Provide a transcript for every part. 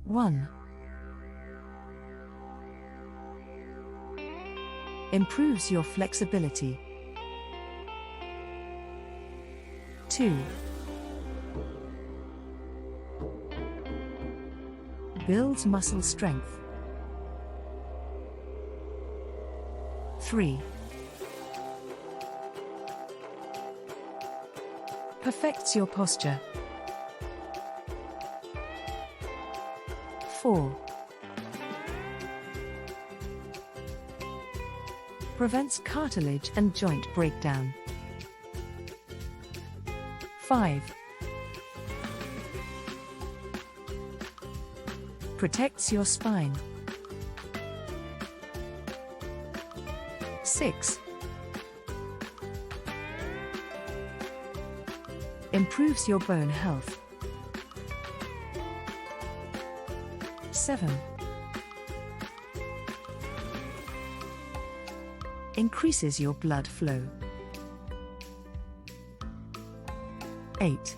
1. Improves your flexibility. 2. Builds muscle strength. 3. Perfects your posture. 4. Prevents cartilage and joint breakdown. 5. Protects your spine. 6. Improves your bone health. 7. Increases your blood flow. 8.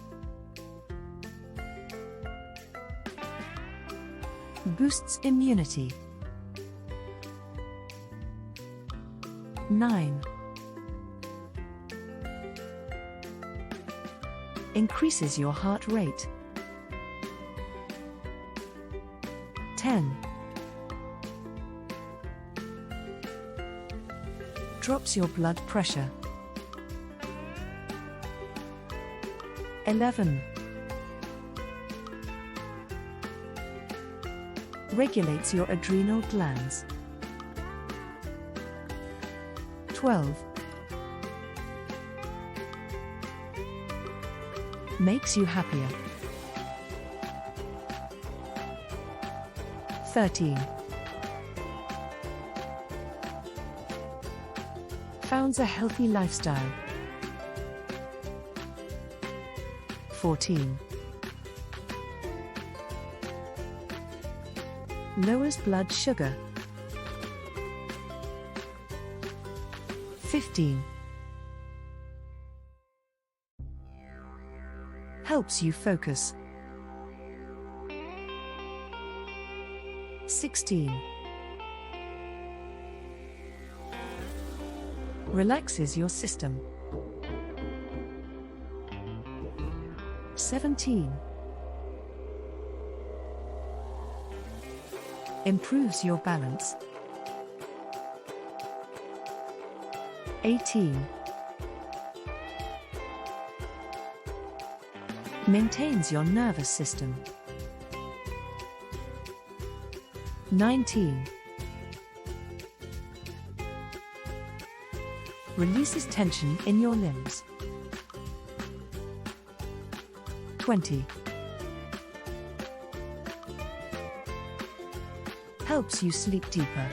Boosts immunity. 9. Increases your heart rate. 10. Drops your blood pressure. 11. Regulates your adrenal glands. 12. Makes you happier. 13. Founds a healthy lifestyle. 14. Lowers blood sugar. 15. Helps you focus. 16. Relaxes your system. 17. Improves your balance. 18. Maintains your nervous system. 19. Releases tension in your limbs. 20. Helps you sleep deeper.